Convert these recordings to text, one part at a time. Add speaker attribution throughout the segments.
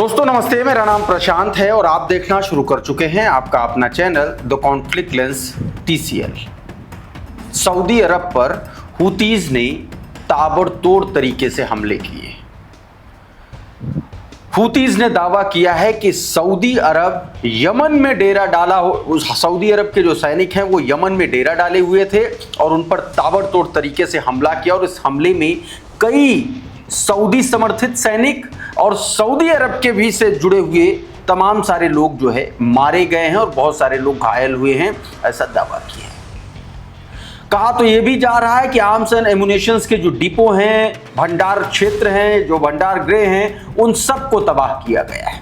Speaker 1: दोस्तों नमस्ते, मेरा नाम प्रशांत है और आप देखना शुरू कर चुके हैं आपका अपना channel the conflict lens TCL। Saudi Arab पर हुतीज ने ताबड़तोड़ तरीके से हमले किए। हुतीज ने दावा किया है कि सऊदी अरब यमन में डेरा डाला हो, सऊदी अरब के जो सैनिक हैं वो यमन में डेरा डाले हुए थे और उन पर ताबड़तोड़ तरीके से हमला किया और इस हमले में कई सऊदी समर्थित सैनिक और सऊदी अरब के भी से जुड़े हुए तमाम सारे लोग जो है मारे गए हैं और बहुत सारे लोग घायल हुए हैं, ऐसा दावा किया है। कहा तो यह भी जा रहा है कि आर्म्स एंड एमुनेशंस के जो डिपो हैं, भंडार क्षेत्र हैं, जो भंडार गृह हैं, उन सबको तबाह किया गया है।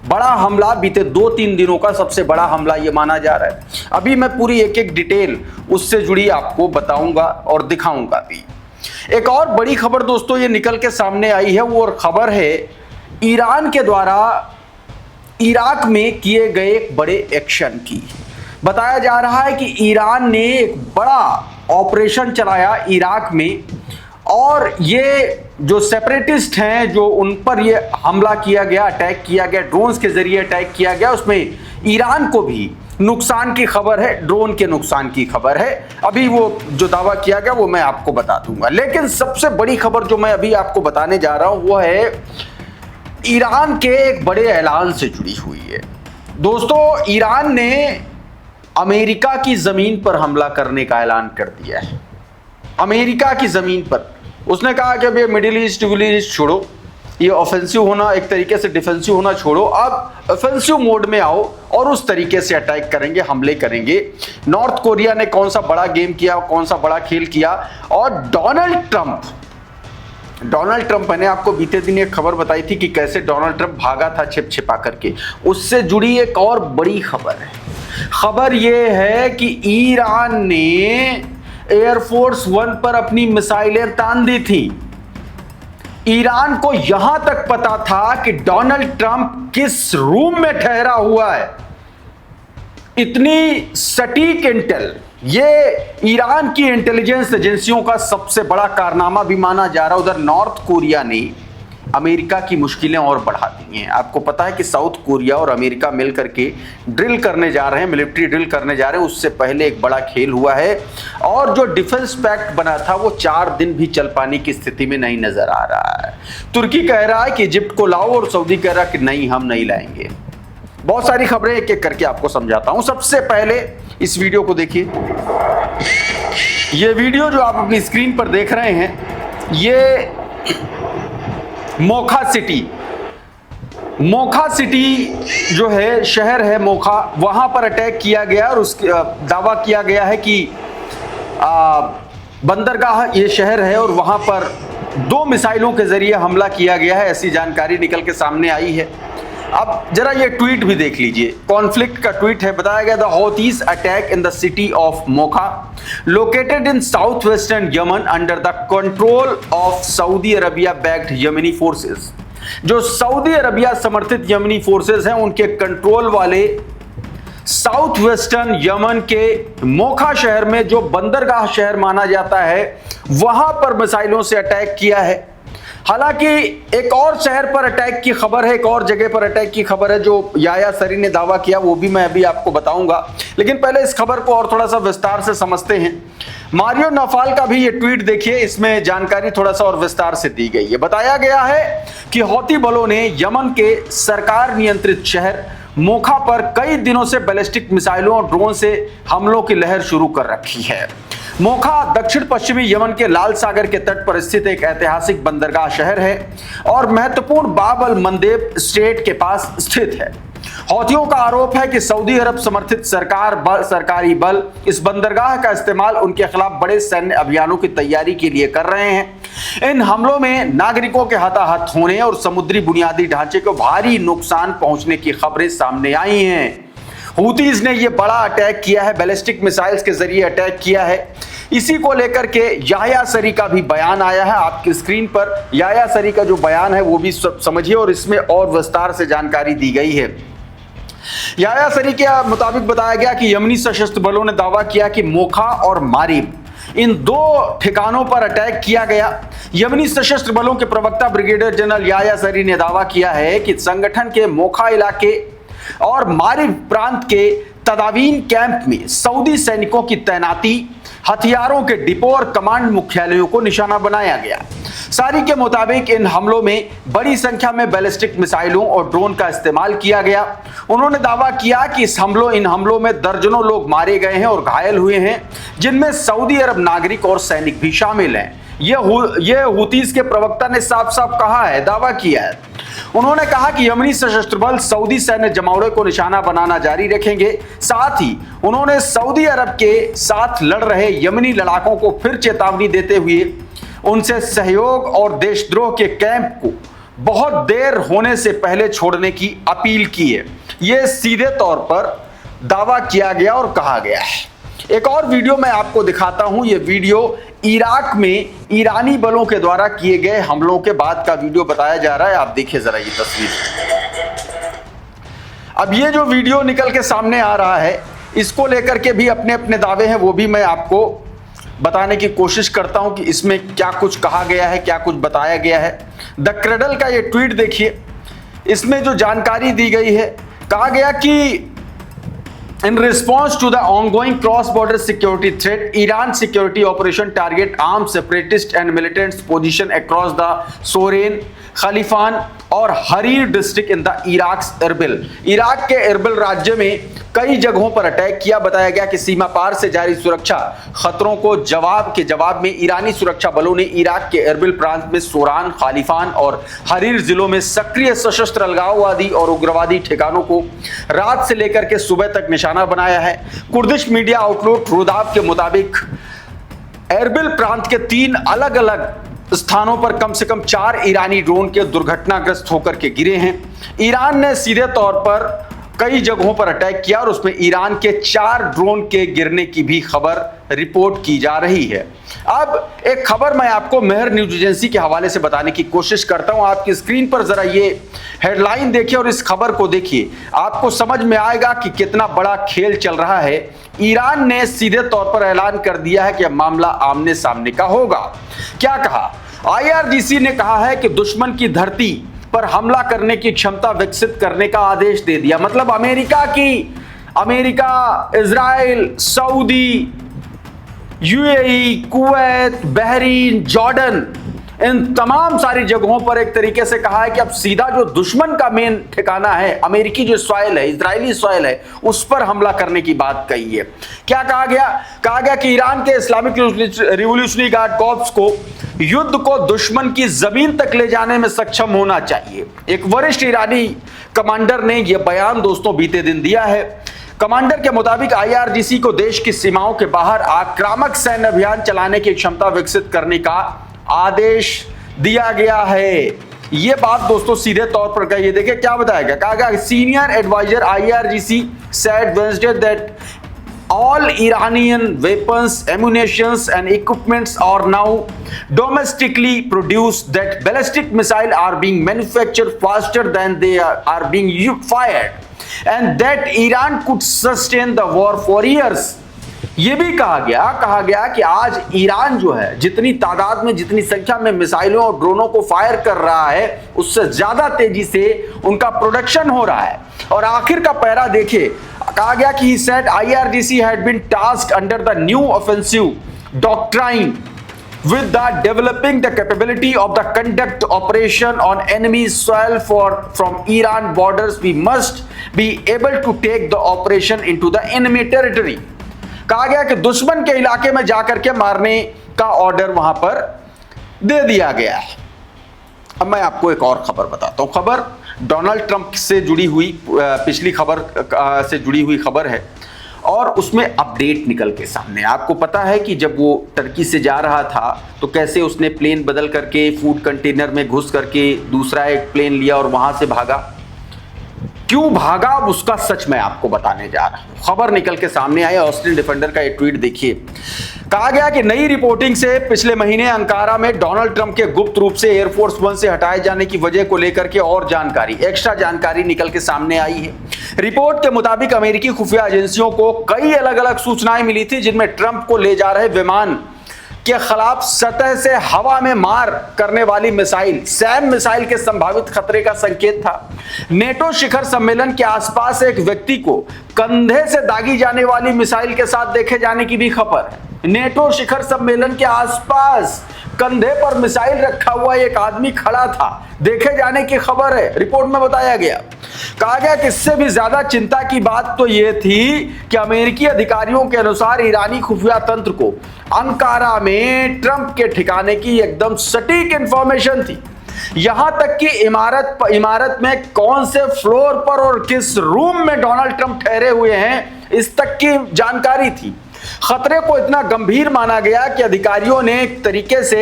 Speaker 1: बड़ा हमला, बीते 2-3 दिनों का सबसे बड़ा हमला यह माना जा रहा है। अभी मैं पूरी एक एक डिटेल उससे जुड़ी आपको बताऊंगा और दिखाऊंगा भी। एक और बड़ी खबर दोस्तों ये निकल के सामने आई है, वो खबर है ईरान के द्वारा इराक में किए गए एक बड़े एक्शन की। बताया जा रहा है कि ईरान ने एक बड़ा ऑपरेशन चलाया इराक में और ये जो सेपरेटिस्ट हैं जो उन पर ये हमला किया गया, अटैक किया गया, ड्रोन्स के जरिए अटैक किया गया, उसमें ईरान को भी नुकसान की खबर है, ड्रोन के नुकसान की खबर है। अभी वो जो दावा किया गया वो मैं आपको बता दूंगा, लेकिन सबसे बड़ी खबर जो मैं अभी आपको बताने जा रहा हूं वो है ईरान के एक बड़े ऐलान से जुड़ी हुई है। दोस्तों ईरान ने अमेरिका की जमीन पर हमला करने का ऐलान कर दिया है। अमेरिका की जमीन पर उसने कहा कि अब ये मिडिल ईस्ट छोड़ो, ये ऑफेंसिव होना, एक तरीके से डिफेंसिव होना छोड़ो, अब ऑफेंसिव मोड में आओ और उस तरीके से अटैक करेंगे, हमले करेंगे। नॉर्थ कोरिया ने कौन सा बड़ा गेम किया, कौन सा बड़ा खेल किया, और डोनाल्ड ट्रंप मैंने आपको बीते दिन एक खबर बताई थी कि कैसे डोनाल्ड ट्रंप भागा था छिप छिपा करके। उससे जुड़ी एक और बड़ी खबर है। खबर यह है कि ईरान ने एयरफोर्स 1 पर अपनी मिसाइलें तान दी थी। ईरान को यहां तक पता था कि डोनाल्ड ट्रंप किस रूम में ठहरा हुआ है। इतनी सटीक इंटेल, ये ईरान की इंटेलिजेंस एजेंसियों का सबसे बड़ा कारनामा भी माना जा रहा है। उधर नॉर्थ कोरिया ने अमेरिका की मुश्किलें और बढ़ा दी हैं। आपको पता है कि साउथ कोरिया और अमेरिका मिलकर के ड्रिल करने जा रहे हैं, मिलिट्री ड्रिल करने जा रहे हैं। उससे पहले एक बड़ा खेल हुआ है और जो डिफेंस पैक्ट बना था वो 4 दिन भी चल पाने की स्थिति में नहीं नजर आ रहा है। तुर्की कह रहा है कि इजिप्ट को लाओ और सऊदी कह रहा है कि नहीं, हम नहीं लाएंगे। बहुत सारी खबरें एक एक करके आपको समझाता हूं। सबसे पहले इस वीडियो को देखिए। ये वीडियो जो आप अपनी स्क्रीन पर देख रहे हैं, ये मोखा सिटी जो है, शहर है मोखा, वहां पर अटैक किया गया और उसके दावा किया गया है कि बंदरगाह ये शहर है और वहां पर 2 मिसाइलों के जरिए हमला किया गया है, ऐसी जानकारी निकल के सामने आई है। अब जरा ये ट्वीट भी देख लीजिए, कॉन्फ्लिक्ट का ट्वीट है। बताया गया the Houthis attack in the city of Mokha located in south western Yemen under the control of Saudi Arabia backed Yemeni forces. जो सऊदी अरबिया समर्थित यमनी फोर्सेस हैं उनके कंट्रोल वाले साउथ वेस्टर्न यमन के मोखा शहर में, जो बंदरगाह शहर माना जाता है, वहां पर मिसाइलों से अटैक किया है। हालांकि एक और शहर पर अटैक की खबर है, एक और जगह पर अटैक की खबर है जो याया सरी ने दावा किया, वो भी मैं अभी आपको बताऊंगा। लेकिन पहले इस खबर को और थोड़ा सा विस्तार से समझते हैं। मारियो नफाल का भी ये ट्वीट देखिए, इसमें जानकारी थोड़ा सा और विस्तार से दी गई है। बताया गया है कि हौती बलों ने यमन के सरकार नियंत्रित शहर मोखा पर कई दिनों से बैलिस्टिक मिसाइलों और ड्रोन से हमलों की लहर शुरू कर रखी है। मोखा दक्षिण पश्चिमी यमन के लाल सागर के तट पर स्थित एक ऐतिहासिक बंदरगाह शहर है और महत्वपूर्ण बाब अल मंदेब स्ट्रेट के पास स्थित है। हौथियों का आरोप है कि सऊदी अरब समर्थित सरकारी बल इस बंदरगाह का इस्तेमाल उनके खिलाफ बड़े सैन्य अभियानों की तैयारी के लिए कर रहे हैं। इन हमलों में नागरिकों के हताहत होने और समुद्री बुनियादी ढांचे को भारी नुकसान पहुंचने की खबरें सामने आई हैं। हुतीज ने यह बड़ा अटैक किया है, बैलिस्टिक मिसाइल्स के जरिए अटैक किया है। इसी को लेकर के याया सरी का भी बयान आया है। आपकी स्क्रीन पर याया सरी का जो बयान है वो भी समझिए और इसमें और विस्तार से जानकारी दी गई है। याया सरी के मुताबिक बताया गया कि यमनी सशस्त्र बलों ने दावा किया कि मोखा और मारिब इन 2 ठिकानों पर अटैक किया गया। यमनी सशस्त्र बलों के प्रवक्ता ब्रिगेडियर जनरल याया सरी ने दावा किया है कि संगठन के मोखा इलाके और मारिब प्रांत के तदावीन कैंप में सऊदी सैनिकों की तैनाती, हथियारों के डिपो और कमांड मुख्यालयों को निशाना बनाया गया। सारी के मुताबिक इन हमलों में बड़ी संख्या में बैलिस्टिक मिसाइलों और ड्रोन का इस्तेमाल किया गया। उन्होंने दावा किया कि इन हमलों में दर्जनों लोग मारे गए हैं और घायल हुए हैं, जिनमें सऊदी अरब नागरिक और सैनिक भी शामिल हैं। यह हुतीज के प्रवक्ता ने साफ साफ कहा है, दावा किया है। उन्होंने कहा कि यमनी सशस्त्र बल सऊदी सैन्य जमावड़े को निशाना बनाना जारी रखेंगे। साथ ही उन्होंने सऊदी अरब के साथ लड़ रहे यमनी लड़ाकों को फिर चेतावनी देते हुए उनसे सहयोग और देशद्रोह के कैंप को बहुत देर होने से पहले छोड़ने की अपील की है। यह सीधे तौर पर दावा किया गया और कहा गया है। एक और वीडियो मैं आपको दिखाता हूं। यह वीडियो इराक में ईरानी बलों के द्वारा किए गए हमलों के बाद का वीडियो बताया जा रहा है। आप देखिए जरा ये तस्वीर। अब ये जो वीडियो निकल के सामने आ रहा है, इसको लेकर के भी अपने अपने दावे हैं, वो भी मैं आपको बताने की कोशिश करता हूं कि इसमें क्या कुछ कहा गया है, क्या कुछ बताया गया है। द क्रेडल का ये ट्वीट देखिए, इसमें जो जानकारी दी गई है, कहा गया कि in response to the ongoing cross-border security threat, Iran security operation target armed separatists and militants position across the Sorain, Khalifan और Harir district in the Iraq Erbil. Iraq के एरबिल राज्य में कई जगहों पर अटैक किया। बताया गया कि सीमा पार से जारी सुरक्षा खतरों को जवाब में ईरानी सुरक्षा बलों ने इराक के एरबिल प्रांत में सोरान, खालिफान और हरीर जिलों में सक्रिय सशस्त्र अलगाववादी और उग्रवादी ठिकानों को रात से लेकर के सुबह तक निशाना बनाया है। कुर्दिश मीडिया आउटलेट रुदाब के मुताबिक एरबिल प्रांत के 3 अलग अलग स्थानों पर कम से कम 4 ईरानी ड्रोन के दुर्घटनाग्रस्त होकर के गिरे हैं। ईरान ने सीधे तौर पर कई जगहों पर अटैक किया और उसमें ईरान के 4 ड्रोन के गिरने की भी खबर रिपोर्ट की जा रही है। अब एक खबर मैं आपको मेहर न्यूज एजेंसी के हवाले से बताने की कोशिश करता हूं। आपकी स्क्रीन पर जरा ये हेडलाइन देखिए और इस खबर को देखिए, आपको समझ में आएगा कि कितना बड़ा खेल चल रहा है। ईरान ने सीधे तौर पर ऐलान कर दिया है कि अब मामला आमने सामने का होगा। क्या कहा? IRGC ने कहा है कि दुश्मन की धरती पर हमला करने की क्षमता विकसित करने का आदेश दे दिया। मतलब America, Israel, Saudi, UAE, Kuwait, Bahrain, Jordan, इन तमाम सारी जगहों पर एक तरीके से कहा है कि अब सीधा जो दुश्मन का मेन ठिकाना है, अमेरिकी जो सॉइल है, इजरायली सॉइल है, उस पर हमला करने की बात कही है। क्या कहा गया? कहा गया कि ईरान के इस्लामिक रिवॉल्यूशनरी गार्ड कॉर्प्स को युद्ध को दुश्मन की जमीन तक ले जाने में सक्षम होना चाहिए। एक वरिष्ठ ईरानी कमांडर ने यह बयान दोस्तों बीते दिन दिया है। कमांडर के मुताबिक IRGC को देश की सीमाओं के बाहर आक्रामक सैन्य अभियान चलाने की क्षमता विकसित करने का आदेश दिया गया है। यह बात दोस्तों सीधे तौर पर कही। देखिए क्या बताया गया। कहा गया senior adviser IRGC said Wednesday that all Iranian weapons, ammunitions and equipments are now domestically produced, that ballistic missiles are being manufactured faster than they are being fired, and that Iran could sustain the war for years. ये भी कहा गया कि आज Iran जो है जितनी तादाद में, जितनी संख्या में मिसाइलों और ड्रोनों को फायर कर रहा है, उससे ज्यादा तेजी से उनका प्रोडक्शन हो रहा है। और आखिर का पैरा देखिए, कहा गया कि he said IRGC had been tasked under the new offensive doctrine with the developing the capability of the conduct operation on enemy soil from Iran borders. We must be able to take the operation into the enemy territory. कहा गया कि दुश्मन के इलाके में जाकर के मारने का ऑर्डर वहां पर दे दिया गया है। अब मैं आपको एक और खबर बताता हूं। खबर डोनाल्ड ट्रंप से जुड़ी हुई, पिछली खबर से जुड़ी हुई खबर है और उसमें अपडेट निकल के सामने। आपको पता है कि जब वो टर्की से जा रहा था तो कैसे उसने प्लेन बदल करके फूड कंटेनर में घुस करके दूसरा एक प्लेन लिया और वहां से भागा। क्यों भागा उसका सच मैं आपको बताने जा रहा हूं। खबर निकल के सामने आई। ऑस्ट्रेलियन डिफेंडर का एक ट्वीट देखिए। कहा गया कि नई रिपोर्टिंग से पिछले महीने अंकारा में डोनाल्ड ट्रंप के गुप्त रूप से एयरफोर्स 1 से हटाए जाने की वजह को लेकर के और एक्स्ट्रा जानकारी निकल के सामने आई है। रिपोर्ट के मुताबिक अमेरिकी खुफिया एजेंसियों को कई अलग अलग सूचनाएं मिली थी जिनमें ट्रंप को ले जा रहे विमान के खिलाफ सतह से हवा में मार करने वाली मिसाइल, सैम मिसाइल के संभावित खतरे का संकेत था। नेटो शिखर सम्मेलन के आसपास एक व्यक्ति को कंधे से दागी जाने वाली मिसाइल के साथ देखे जाने की भी खबर है। नेटो शिखर सम्मेलन के आसपास कंधे पर मिसाइल रखा हुआ एक आदमी खड़ा था, देखे जाने की खबर है, रिपोर्ट में बताया गया। कहा गया कि इससे भी ज्यादा चिंता की बात तो यह थी कि अमेरिकी अधिकारियों के अनुसार ईरानी खुफिया तंत्र को अंकारा में ट्रंप के ठिकाने की एकदम सटीक इंफॉर्मेशन थी। यहां तक कि इमारत में कौन से फ्लोर पर और किस रूम में डोनाल्ड ट्रंप ठहरे हुए हैं, इस तक की जानकारी थी। खतरे को इतना गंभीर माना गया कि अधिकारियों ने एक तरीके से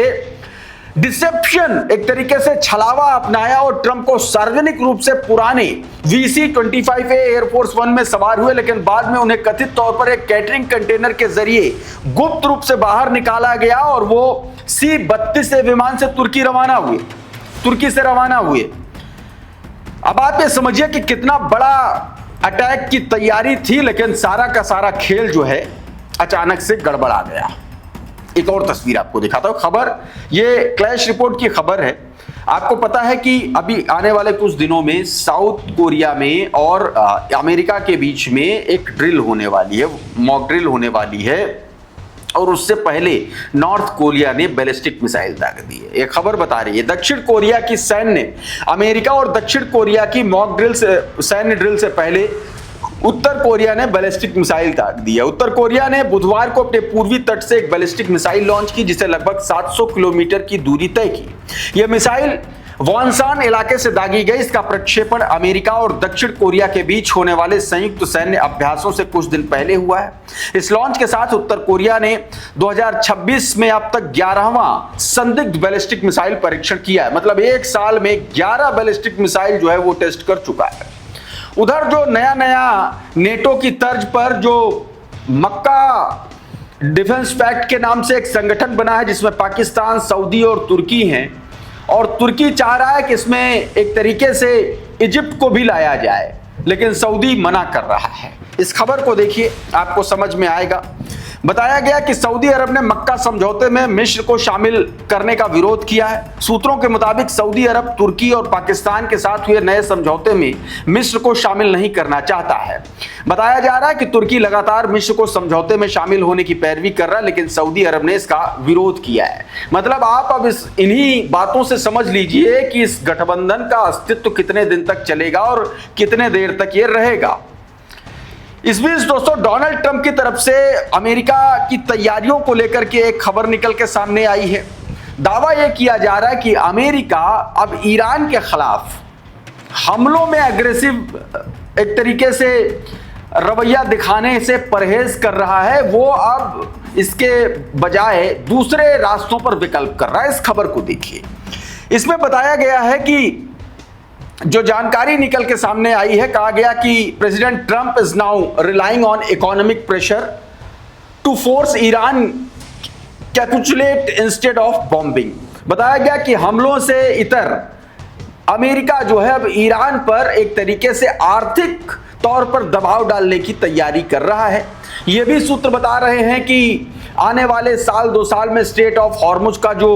Speaker 1: डिसेप्शन, एक तरीके से छलावा अपनाया और ट्रंप को सार्वजनिक रूप से पुराने VC-25A एयरफोर्स वन में सवार हुए, लेकिन बाद में उन्हें कथित तौर पर एक कैटरिंग कंटेनर के जरिए गुप्त रूप से बाहर निकाला गया और वो C-32 विमान से तुर्की से रवाना हुए। अब आप ये समझिए कि कितना बड़ा अटैक की तैयारी थी, लेकिन सारा का सारा खेल जो है अचानक से गड़बड़ा गया। एक और तस्वीर आपको दिखाता हूं। खबर, ये क्लैश रिपोर्ट की खबर है। आपको पता है कि अभी आने वाले कुछ दिनों में साउथ कोरिया में और अमेरिका के बीच में एक ड्रिल होने वाली है, मॉक ड्रिल होने वाली है, और उससे पहले नॉर्थ कोरिया ने बैलिस्टिक मिसाइल दाग दी है। एक खबर बता रही है दक्षिण कोरिया की सैन्य, अमेरिका और दक्षिण कोरिया की मॉक ड्रिल से, सैन्य ड्रिल से पहले उत्तर कोरिया ने बैलिस्टिक मिसाइल दाग दी है। उत्तर कोरिया ने बुधवार को अपने पूर्वी तट से एक बैलिस्टिक मिसाइल लॉन्च की, जिसे लगभग 700 किलोमीटर की दूरी तय की। यह मिसाइल वॉनसान इलाके से दागी गई। इसका प्रक्षेपण अमेरिका और दक्षिण कोरिया के बीच होने वाले संयुक्त सैन्य अभ्यासों से कुछ दिन पहले हुआ है। इस लॉन्च के साथ उत्तर कोरिया ने 2026 में अब तक 11वां संदिग्ध बैलिस्टिक मिसाइल परीक्षण किया है। मतलब एक साल में 11 बैलिस्टिक मिसाइल जो है वो टेस्ट कर चुका है। उधर जो नया नेटो की तर्ज पर जो मक्का डिफेंस पैक्ट के नाम से एक संगठन बना है, जिसमें पाकिस्तान, सऊदी और तुर्की हैं, और तुर्की चाह रहा है कि इसमें एक तरीके से इजिप्ट को भी लाया जाए, लेकिन सऊदी मना कर रहा है। इस खबर को देखिए, आपको समझ में आएगा। बताया गया कि सऊदी अरब ने मक्का समझौते में मिस्र को शामिल करने का विरोध किया है। सूत्रों के मुताबिक सऊदी अरब तुर्की और पाकिस्तान के साथ हुए नए समझौते में मिस्र को शामिल नहीं करना चाहता है। बताया जा रहा है कि तुर्की लगातार मिस्र को समझौते में शामिल होने की पैरवी कर रहा है, लेकिन सऊदी अरब ने इसका विरोध किया है। मतलब आप अब इन्हीं बातों से समझ लीजिए कि इस गठबंधन का अस्तित्व कितने दिन तक चलेगा और कितने देर तक ये रहेगा। इस बीच दोस्तों, डोनाल्ड ट्रंप की तरफ से अमेरिका की तैयारियों को लेकर के एक खबर निकल के सामने आई है। दावा यह किया जा रहा है कि अमेरिका अब ईरान के खिलाफ हमलों में एग्रेसिव एक तरीके से रवैया दिखाने से परहेज कर रहा है। वो अब इसके बजाय दूसरे रास्तों पर विकल्प कर रहा है। इस खबर को देखिए, इसमें बताया गया है कि जो जानकारी निकल के सामने आई है, कहा गया कि president Trump is now relying on economic pressure to force Iran capitulate instead of bombing. बताया गया कि हमलों से इतर अमेरिका जो है अब ईरान पर एक तरीके से आर्थिक तौर पर दबाव डालने की तैयारी कर रहा है। ये भी सूत्र बता रहे हैं कि आने वाले साल 2 साल में स्ट्रेट ऑफ हॉर्मुज का जो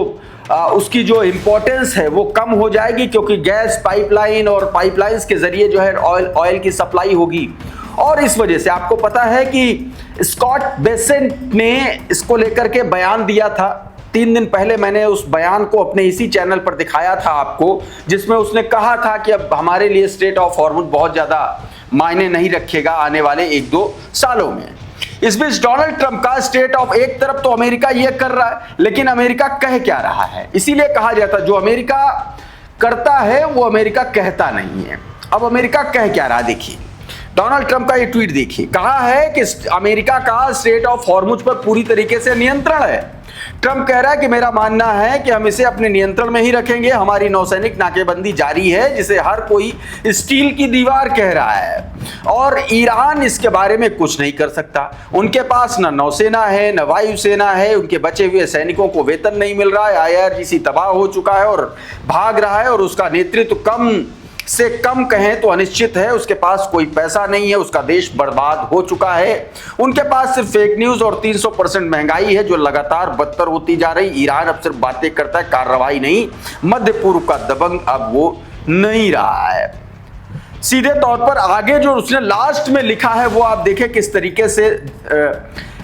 Speaker 1: उसकी जो इंपॉर्टेंस है वो कम हो जाएगी, क्योंकि गैस पाइपलाइन और पाइपलाइंस के जरिए जो है ऑयल की सप्लाई होगी। और इस वजह से आपको पता है कि स्कॉट बेसेंट ने इसको लेकर के बयान दिया था। 3 दिन पहले मैंने उस बयान को अपने इसी चैनल पर दिखाया था आपको, जिसमें उसने कहा था कि अब हमारे लिए स्ट्रेट ऑफ हॉर्मुज बहुत ज्यादा मायने नहीं रखेगा आने वाले 1-2 सालों में। इस बीच डोनाल्ड ट्रंप का स्टेट ऑफ, एक तरफ तो अमेरिका ये कर रहा है, लेकिन अमेरिका कह क्या रहा है? इसीलिए कहा जाता है जो अमेरिका करता है वो अमेरिका कहता नहीं है। अब अमेरिका कह क्या रहा, देखिए डोनाल्ड ट्रंप का ये ट्वीट देखिए। कहा है कि अमेरिका का स्ट्रेट ऑफ हॉर्मुज पर पूरी तरीके से नियंत्रण है। ट्रंप कह रहा है कि मेरा मानना है कि हम इसे अपने नियंत्रण में ही रखेंगे। हमारी नौसैनिक नाकेबंदी जारी है, जिसे हर कोई स्टील की दीवार कह रहा है, और ईरान इसके बारे में कुछ नहीं कर सकता। उनके पास न नौसेना है, न वायुसेना है, उनके बचे हुए सैनिकों को वेतन नहीं मिल रहा है, IRGC तबाह हो चुका है और भाग रहा है, और उसका नेतृत्व कम से कम कहें तो अनिश्चित है। उसके पास कोई पैसा नहीं है, उसका देश बर्बाद हो चुका है। उनके पास सिर्फ फेक न्यूज और 300% महंगाई है जो लगातार बदतर होती जा रही। ईरान अब सिर्फ बातें करता है, कार्रवाई नहीं। मध्य पूर्व का दबंग अब वो नहीं रहा है। सीधे तौर पर आगे जो उसने लास्ट में लिखा है वो आप देखें किस तरीके से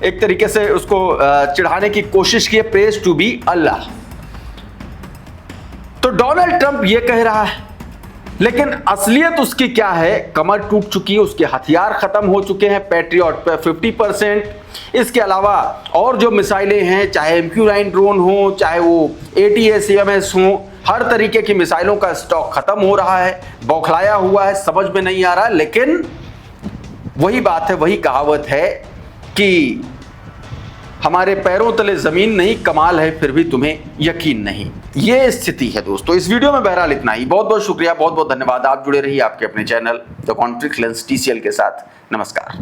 Speaker 1: एक तरीके से उसको चिढ़ाने की कोशिश की है। प्रेज टू बी अल्लाह। तो डोनाल्ड ट्रंप ये कह रहा है, लेकिन असलियत उसकी क्या है? कमर टूट चुकी है, उसके हथियार खत्म हो चुके हैं। पैट्रियट पे 50%। इसके अलावा और जो मिसाइलें हैं, चाहे MQ-9 ड्रोन हो, चाहे वो ATACMS हो, हर तरीके की मिसाइलों का स्टॉक खत्म हो रहा है। बौखलाया हुआ है, समझ में नहीं आ रहा। लेकिन वही बात है, वही कहावत है कि हमारे पैरों तले जमीन नहीं, कमाल है फिर भी तुम्हें यकीन नहीं। ये स्थिति है दोस्तों। इस वीडियो में बहरहाल इतना ही। बहुत बहुत शुक्रिया, बहुत बहुत धन्यवाद। आप जुड़े रहिए आपके अपने channel the conflict lens TCL के साथ। नमस्कार।